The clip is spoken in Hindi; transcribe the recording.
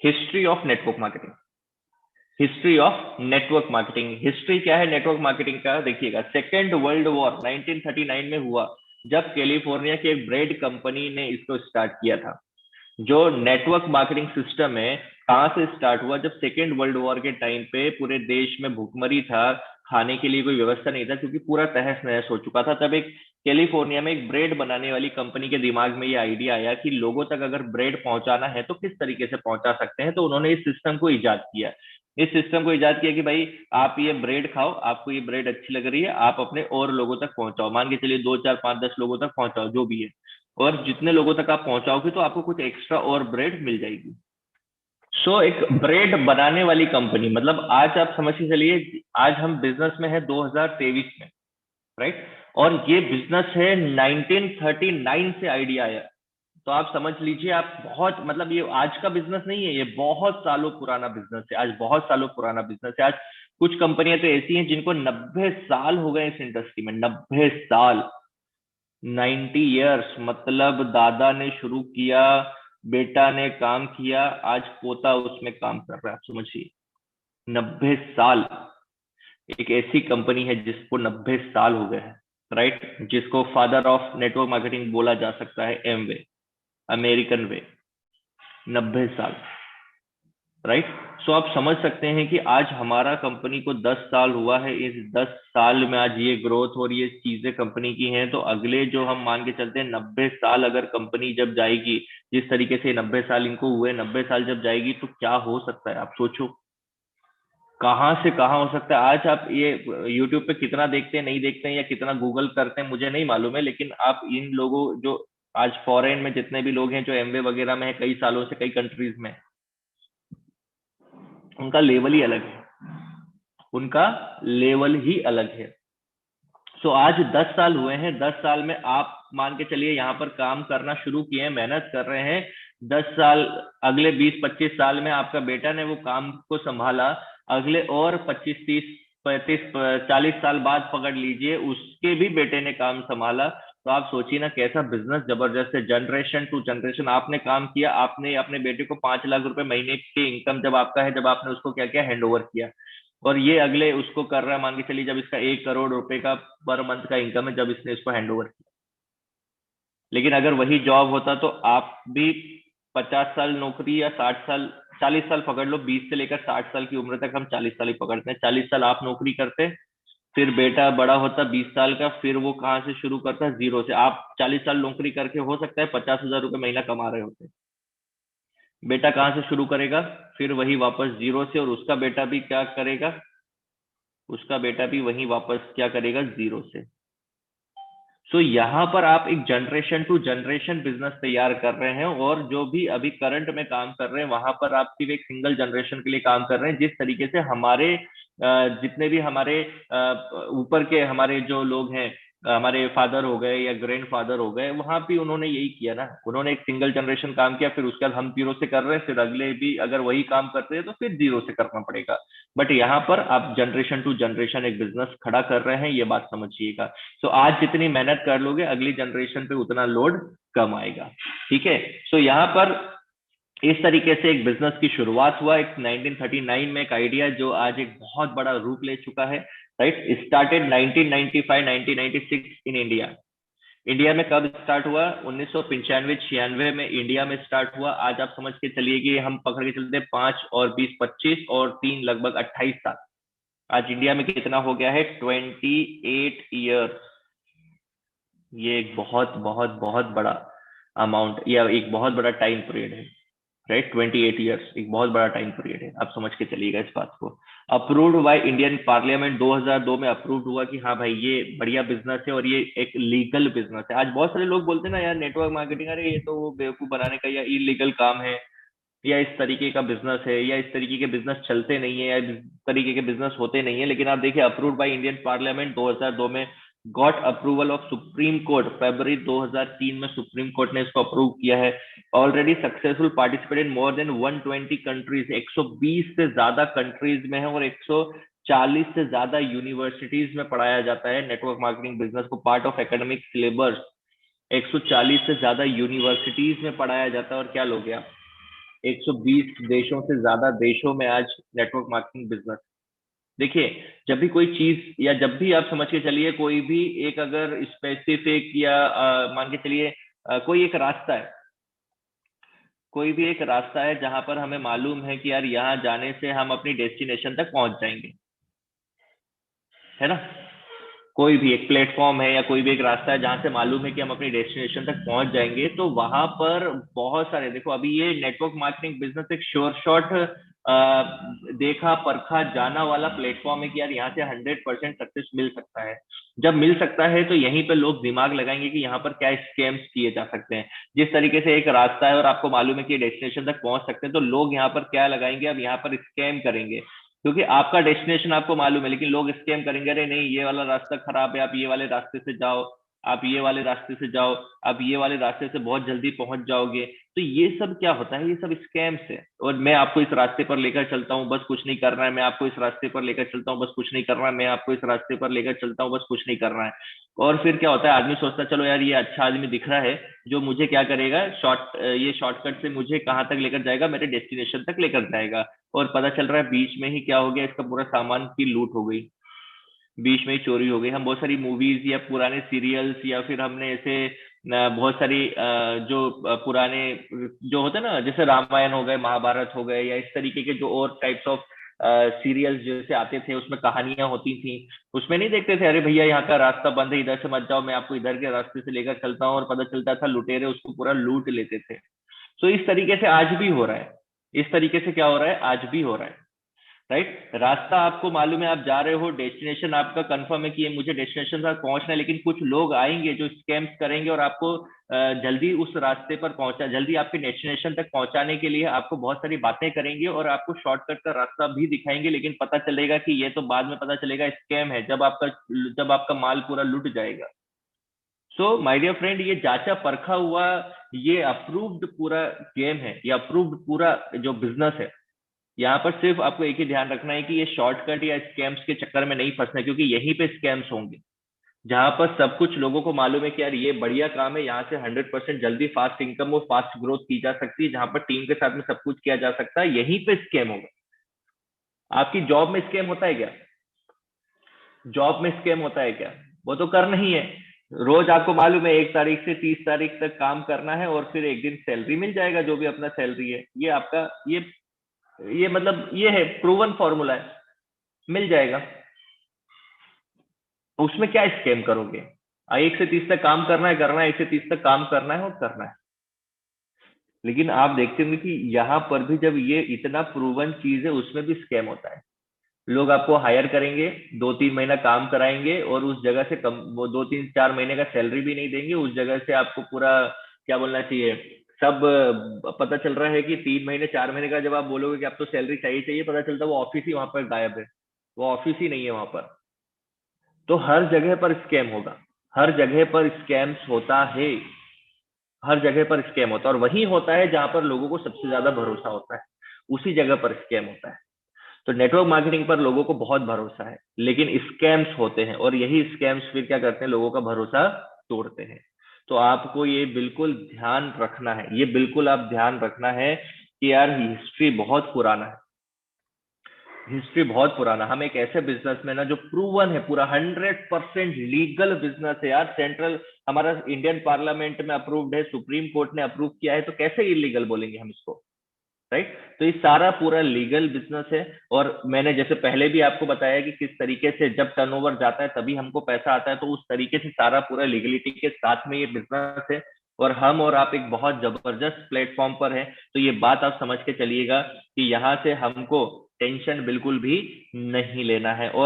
History of network marketing. History of network marketing. History क्या है नेटवर्क मार्केटिंग का, देखिएगा। सेकेंड वर्ल्ड वॉर 1939 में हुआ, जब कैलिफोर्निया की एक ब्रेड कंपनी ने इसको स्टार्ट किया था। जो नेटवर्क मार्केटिंग सिस्टम है, कहाँ से स्टार्ट हुआ? जब सेकेंड वर्ल्ड वॉर के टाइम पे पूरे देश में भुखमरी था, खाने के लिए कोई व्यवस्था नहीं था, क्योंकि पूरा तहस नहस हो चुका था। तब एक कैलिफोर्निया में एक ब्रेड बनाने वाली कंपनी के दिमाग में ये आइडिया आया कि लोगों तक अगर ब्रेड पहुंचाना है तो किस तरीके से पहुंचा सकते हैं। तो उन्होंने इस सिस्टम को इजाद किया। इस सिस्टम को इजाद किया कि भाई, आप ये ब्रेड खाओ, आपको ये ब्रेड अच्छी लग रही है, आप अपने और लोगों तक पहुंचाओ। मान के चलिए 2 4 5 10 लोगों तक पहुंचाओ, जो भी है। और जितने लोगों तक आप पहुंचाओगे तो आपको कुछ एक्स्ट्रा और ब्रेड मिल जाएगी। एक ब्रेड बनाने वाली कंपनी, मतलब आज आप समझ के चलिए, आज हम बिजनेस में है 2023 में, राइट? और ये बिजनेस है 1939 से आइडिया आया। तो आप समझ लीजिए, आप बहुत, मतलब ये आज का बिजनेस नहीं है, ये बहुत सालों पुराना बिजनेस है। आज बहुत सालों पुराना बिजनेस है। आज कुछ कंपनियां तो ऐसी हैं जिनको 90 साल हो गए इस इंडस्ट्री में। 90 साल, 90 इयर्स, मतलब दादा ने शुरू किया, बेटा ने काम किया, आज पोता उसमें काम कर रहा है। आप समझिए, 90 साल। एक ऐसी कंपनी है जिसको 90 साल हो गए हैं, राइट? जिसको फादर ऑफ नेटवर्क मार्केटिंग बोला जा सकता है, एमवे, अमेरिकन वे। 90 साल, राइट? आप समझ सकते हैं कि आज हमारा कंपनी को 10 साल हुआ है। इस 10 साल में आज ये ग्रोथ और ये चीजें कंपनी की हैं, तो अगले जो हम मान के चलते हैं 90 साल, अगर कंपनी जब जाएगी, जिस तरीके से 90 साल इनको हुए, 90 साल जब जाएगी तो क्या हो सकता है, आप सोचो। कहाँ से कहाँ हो सकता है। आज आप ये यूट्यूब पे कितना देखते हैं, नहीं देखते हैं, या कितना गूगल करते हैं, मुझे नहीं मालूम है, लेकिन आप इन लोगों जो आज फॉरेन में जितने भी लोग हैं जो एमवे वगैरह में है कई सालों से, कई कंट्रीज में, उनका लेवल ही अलग है। उनका लेवल ही अलग है। आज 10 साल हुए हैं। 10 साल में आप मान के चलिए यहाँ पर काम करना शुरू किए हैं, मेहनत कर रहे हैं। 10 साल, अगले 20 25 साल में आपका बेटा ने वो काम को संभाला। अगले और 25 30 35 40 साल बाद पकड़ लीजिए, उसके भी बेटे ने काम संभाला। तो आप सोचिए ना, कैसा बिजनेस जबरदस्त है। जनरेशन टू जनरेशन आपने काम किया। आपने अपने बेटे को 5 लाख रुपए महीने के इनकम जब आपका है, जब आपने उसको क्या क्या हैंड ओवर किया, और ये अगले उसको कर रहा है, मान के चलिए जब इसका 1 करोड़ रुपए का पर मंथ का इनकम है, जब इसने इसको हैंड ओवर किया। लेकिन अगर वही जॉब होता तो आप भी 50 साल नौकरी, या 60 साल, 40 साल पकड़ लो, 20 से लेकर 60 साल की उम्र तक हम 40 साल ही पकड़ते हैं। 40 साल आप नौकरी करते, फिर बेटा बड़ा होता 20 साल का, फिर वो कहाँ से शुरू करता है? जीरो से। आप 40 साल नौकरी करके हो सकता है 50,000 रुपये महीना कमा रहे होते, बेटा कहाँ से शुरू करेगा? फिर वही वापस जीरो से। और उसका बेटा भी क्या करेगा? उसका बेटा भी वही वापस क्या करेगा? जीरो से। यहाँ पर आप एक जनरेशन टू जनरेशन बिजनेस तैयार कर रहे हैं, और जो भी अभी करंट में काम कर रहे हैं वहां पर आप सिर्फ एक सिंगल जनरेशन के लिए काम कर रहे हैं। जिस तरीके से हमारे जितने भी हमारे ऊपर के हमारे जो लोग हैं, हमारे फादर हो गए या ग्रैंड फादर हो गए, वहां भी उन्होंने यही किया ना। उन्होंने एक सिंगल जनरेशन काम किया, फिर उसके बाद हम जीरो से कर रहे हैं, फिर अगले भी अगर वही काम करते हैं तो फिर जीरो से करना पड़ेगा। बट यहाँ पर आप जनरेशन टू जनरेशन एक बिजनेस खड़ा कर रहे हैं, ये बात समझिएगा। आज जितनी मेहनत कर लोगे, अगली जनरेशन पे उतना लोड कम आएगा। ठीक है? यहाँ पर इस तरीके से एक बिजनेस की शुरुआत हुआ, एक 1939 में एक आइडिया जो आज एक बहुत बड़ा रूप ले चुका है, right? Started 1995 1996 in India. India में कब स्टार्ट हुआ? 1995 96 में इंडिया में स्टार्ट हुआ। आज आप समझ के चलिए कि हम पकड़ के चलते 5 और 20 25 और 3 लगभग 28 साल। आज इंडिया में कितना हो गया है? 28 ईयर्स। ये एक बहुत बहुत बहुत बड़ा अमाउंट, या एक बहुत बड़ा टाइम पीरियड है, राइट? 28 ईयर्स एक बहुत बड़ा टाइम पीरियड है। आप समझ के चलिएगा इस बात को। अप्रूव्ड बाय इंडियन पार्लियामेंट 2002 में अप्रूव्ड हुआ कि हाँ भाई, ये बढ़िया बिजनेस है और ये एक लीगल बिजनेस है। आज बहुत सारे लोग बोलते हैं ना, यार नेटवर्क मार्केटिंग, अरे ये तो वो बेवकूफ बनाने का या इलीगल काम है, या इस तरीके का बिजनेस है, या इस तरीके के बिजनेस चलते नहीं है, या इस तरीके के बिजनेस होते नहीं है। लेकिन आप देखिए, अप्रूव्ड बाय इंडियन पार्लियामेंट 2002 में, got approval of Supreme Court फरवरी 2003 में सुप्रीम कोर्ट ने इसको अप्रूव किया है। Already successful participate in more than 120 countries, 120 से ज्यादा कंट्रीज में है, और 140 से ज्यादा यूनिवर्सिटीज में पढ़ाया जाता है नेटवर्क मार्केटिंग बिजनेस को, पार्ट ऑफ एकेडमिक सिलेबस। 140 से ज्यादा यूनिवर्सिटीज में पढ़ाया जाता है। और क्या लोग हैं, 120 देशों से ज्यादा देशों में आज नेटवर्क मार्केटिंग बिजनेस। देखिए, जब भी कोई चीज या जब भी आप समझ के चलिए कोई भी एक अगर स्पेसिफिक या मान के चलिए कोई एक रास्ता है, कोई भी एक रास्ता है जहां पर हमें मालूम है कि यार यहाँ जाने से हम अपनी डेस्टिनेशन तक पहुंच जाएंगे, है ना। कोई भी एक प्लेटफॉर्म है या कोई भी एक रास्ता है जहां से मालूम है कि हम अपनी डेस्टिनेशन तक पहुंच जाएंगे, तो वहां पर बहुत सारे, देखो अभी ये नेटवर्क मार्केटिंग बिजनेस एक श्योर शॉट देखा परखा जाना वाला प्लेटफॉर्म है कि यार यहाँ से 100% सक्सेस मिल सकता है। जब मिल सकता है तो यहीं पे लोग दिमाग लगाएंगे कि यहाँ पर क्या स्कैम्स किए जा सकते हैं। जिस तरीके से एक रास्ता है और आपको मालूम है कि डेस्टिनेशन तक पहुंच सकते हैं, तो लोग यहाँ पर क्या लगाएंगे, अब यहाँ पर स्कैम करेंगे, क्योंकि आपका डेस्टिनेशन आपको मालूम है, लेकिन लोग स्कैम करेंगे, अरे नहीं ये वाला रास्ता खराब है, आप ये वाले रास्ते से जाओ, आप ये वाले रास्ते से जाओ, आप ये वाले रास्ते से बहुत जल्दी पहुंच जाओगे। तो ये सब क्या होता है, ये सब स्कैम्स है। और मैं आपको इस रास्ते पर लेकर चलता हूँ, बस कुछ नहीं करना है, मैं आपको इस रास्ते पर लेकर चलता हूँ, बस कुछ नहीं करना है, मैं आपको इस रास्ते पर लेकर चलता हूँ, बस कुछ नहीं करना है। और फिर क्या होता है, आदमी सोचता है चलो यार ये अच्छा आदमी दिख रहा है जो मुझे क्या करेगा, ये शॉर्टकट से मुझे कहाँ तक लेकर जाएगा, मेरे डेस्टिनेशन तक लेकर जाएगा। और पता चल रहा है बीच में ही क्या हो गया, इसका पूरा सामान की लूट हो गई, बीच में ही चोरी हो गई। हम बहुत सारी मूवीज या पुराने सीरियल्स या फिर हमने ऐसे बहुत सारी जो पुराने जो होते हैं ना, जैसे रामायण हो गए, महाभारत हो गए, या इस तरीके के जो और टाइप्स ऑफ सीरियल्स जैसे आते थे, उसमें कहानियां होती थी, उसमें नहीं देखते थे अरे भैया यहाँ का रास्ता बंद है, इधर से मत जाओ, मैं आपको इधर के रास्ते से लेकर चलता हूँ, और पता चलता था लुटेरे उसको पूरा लूट लेते थे। तो इस तरीके से आज भी हो रहा है, इस तरीके से क्या हो रहा है, आज भी हो रहा है, राइट। रास्ता आपको मालूम है, आप जा रहे हो, डेस्टिनेशन आपका कंफर्म है कि ये मुझे डेस्टिनेशन तक पहुंचना है, लेकिन कुछ लोग आएंगे जो स्कैम्स करेंगे और आपको जल्दी उस रास्ते पर पहुंचा, जल्दी आपके डेस्टिनेशन तक पहुंचाने के लिए आपको बहुत सारी बातें करेंगे और आपको शॉर्टकट का रास्ता भी दिखाएंगे, लेकिन पता चलेगा कि ये तो बाद में पता चलेगा स्कैम है, जब आपका माल पूरा लुट जाएगा। सो माय डियर फ्रेंड, ये जांचा परखा हुआ, ये अप्रूव्ड पूरा गेम है, ये अप्रूव्ड पूरा जो बिजनेस है। यहाँ पर सिर्फ आपको एक ही ध्यान रखना है कि ये शॉर्टकट या स्कैम्स के चक्कर में नहीं फंसना, क्योंकि यहीं पे स्कैम्स होंगे। जहां पर सब कुछ लोगों को मालूम है कि यार ये बढ़िया काम है, यहाँ से 100% जल्दी फास्ट इनकम और फास्ट ग्रोथ की जा सकती है, जहां पर टीम के साथ में सब कुछ किया जा सकता है, यहीं पे स्कैम होगा। आपकी जॉब में स्कैम होता है क्या? जॉब में स्कैम होता है क्या? वो तो करना ही है। रोज आपको मालूम है 1 तारीख से 30 तारीख तक काम करना है, और फिर एक दिन सैलरी मिल जाएगा, जो भी अपना सैलरी है, ये आपका ये मतलब ये है, प्रूवन फॉर्मूला है, मिल जाएगा। उसमें क्या स्कैम करोगे? 1 से 30 तक काम करना है, 1 से 30 तक काम करना है और करना है। लेकिन आप देखते होंगे कि यहाँ पर भी जब ये इतना प्रूवन चीज है, उसमें भी स्कैम होता है। लोग आपको हायर करेंगे, 2-3 महीना काम कराएंगे, और उस जगह से कम, वो 2-3-4 महीने का सैलरी भी नहीं देंगे, उस जगह से आपको पूरा क्या बोलना चाहिए, सब पता चल रहा है कि 3 महीने 4 महीने का जब आप बोलोगे कि आप तो सैलरी चाहिए चाहिए, पता चलता है वो ऑफिस ही वहां पर गायब है, वो ऑफिस ही नहीं है वहां पर। तो हर जगह पर स्कैम होगा, हर जगह पर स्कैम्स होता है, हर जगह पर स्कैम होता है, और वही होता है जहां पर लोगों को सबसे ज्यादा भरोसा होता है, उसी जगह पर स्कैम होता है। तो नेटवर्क मार्केटिंग पर लोगों को बहुत भरोसा है, लेकिन स्कैम्स होते हैं, और यही स्कैम्स फिर क्या करते हैं, लोगों का भरोसा तोड़ते हैं। तो आपको ये बिल्कुल ध्यान रखना है, ये बिल्कुल आप ध्यान रखना है कि यार हिस्ट्री बहुत पुराना है, हिस्ट्री बहुत पुराना। हम एक ऐसे बिजनेस में ना जो प्रूवन है, पूरा 100% लीगल बिजनेस है यार, सेंट्रल हमारा इंडियन पार्लियामेंट में अप्रूव्ड है, सुप्रीम कोर्ट ने अप्रूव किया है, तो कैसे इलीगल बोलेंगे हम इसको, राइट। तो ये सारा पूरा लीगल बिजनेस है। और मैंने जैसे पहले भी आपको बताया कि किस तरीके से जब टर्नओवर जाता है तभी हमको पैसा आता है, तो उस तरीके से सारा पूरा लीगलिटी के साथ में ये बिजनेस है। और हम और आप एक बहुत जबरदस्त प्लेटफॉर्म पर है, तो ये बात आप समझ के चलिएगा कि यहाँ से हमको टेंशन बिल्कुल भी नहीं लेना है। और